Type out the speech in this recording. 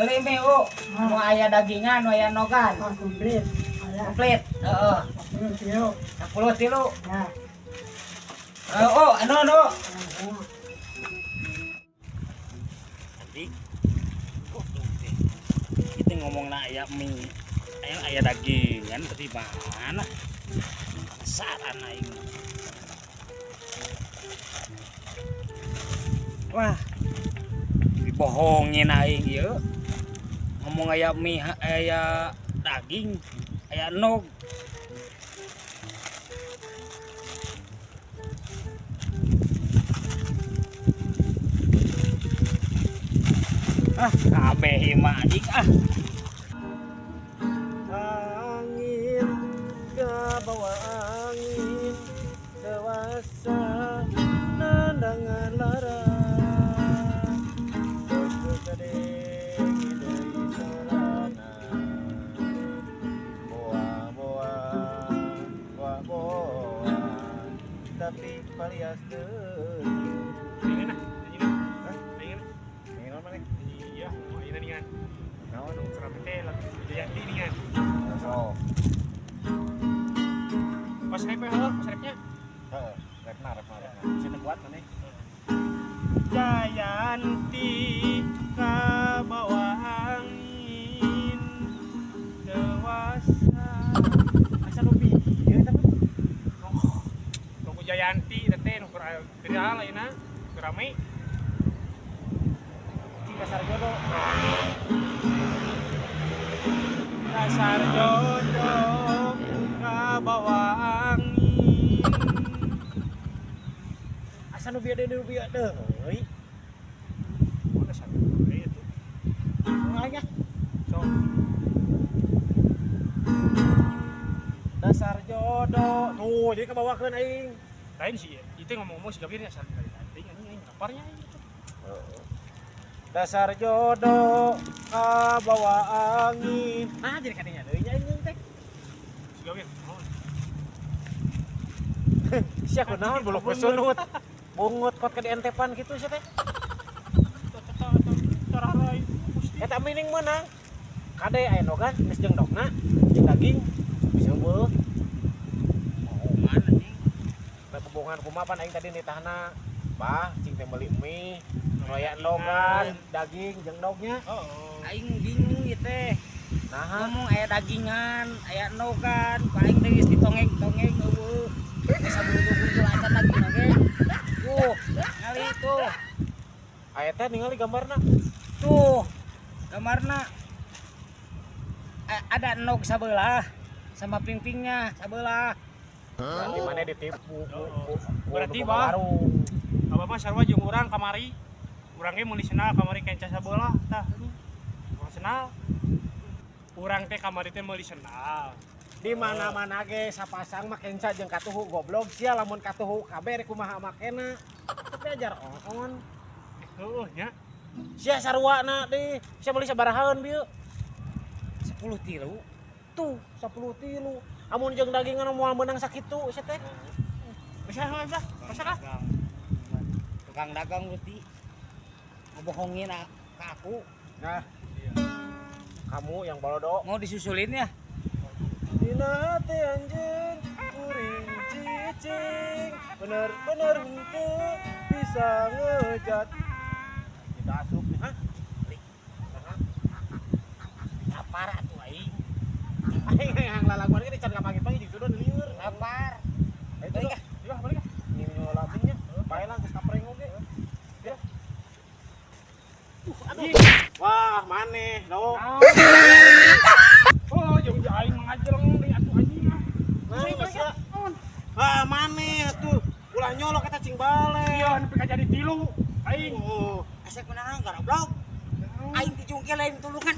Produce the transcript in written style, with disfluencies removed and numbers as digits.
Beli mie mau aya dagingan, mau aya nogan. Komplit. Komplit. Heeh. 10 kilo. 10 kilo. Nah. Anu. Tadi kita ngomong na aya mie, aya dagingan tapi mana? Saran aing. Wah. Dibohongin aing ieu. Ngomong aya mie, aya daging, aya nog. Kabeh mah adik Angin ke bawa angin dewasa nandangan lara berkeding dari sarana boa tapi palias teu Pas rep halo, pas repnya. Heeh, repna. Sini kuat mana? Jayanti ka bawah angin dewasa. Asa nu pieu eta mah? Tunggu Jayanti teh nu viral ayeuna, rame. Cing kasar jodoh. Dasar jodoh ka bawah angin. Asa nu bieu deui. Mana sampai itu? Nganya. So, Dasar jodoh. Tuh, jadi kebawakeun aing. lain sih. Itu ngomong-ngomong si Gabir ya asal dari tadi anjing kaparnya itu. Dasar jodoh ka bawa angin. Nah, jadi kadenya deui nya anjing teh. Si Gabir. Sia kunaon bulu pesunut. Bungut kot ke dientepan gitu sia teh. Tararai Gusti. Eta mining meunang. Kade aya nogan geus jeung dogna, jeung daging bisa beul. Mana anjing? Hubungan kumapan aing tadi nitahna. Bah, cing teh meuli mie, aya nogan, daging jeung dognya. Oh. Aing bingung ieu teh. Nah, Ngomong aya dagingan, aya nogan, paling teh geus ditongeng-tongeng eueuh. Bisa buru-buru acan lagi ge. Tuh, ngali tuh. aya teh ningali gambarna. Tuh. Gambarna ada nog sabelah sama pingpingnya sabelah. Berarti mana ditipu. Berarti bah apa mah sarua jeung urang kamari. Urang ge meuli senal kamari kenca sabelah tah. Urang senal. Urang teh kamari teh meuli senal. Di mana-mana ge sapasang mah kenca jeung katuhu goblok sia lamun katuhu kabeh rek kumaha makena. Tapi ajar on. Heueuh nya. Sia sarwana deui, sia meuli sabarahaeun bieu? 10 tilu. Tuh, 10 tilu. Amun jeung dagingan moal meunang sakitu sia teh. Bisa lah, masalah. Tukang dagang berarti ngebohongin ke aku. Nah. Kamu yang bolodo. Mau disusulin ya? Dina hati anjeun kuring cicing. Bener-bener henteu bisa ngejat. Kita asup nih, hah? Lapar atuh aing. Aing yang lalaguan ge dican ka pagi-pagi jeung sudah lieur. Lapar. Ayo Balik tuh. Iya, balik. Nyiu labinya. Bae lah geus kapreng oge. Ya. Aduh. Wah, maneh, dong. Oh, jeung aing ngajreng deui atuh anjing. Nah, sia. Ah, maneh tuh. Ulah nyolok eta cing bale. Iya, nepi ka jadi tilu aing. Oh. Asep menang goblok. Aing dijungkil lain tulungan.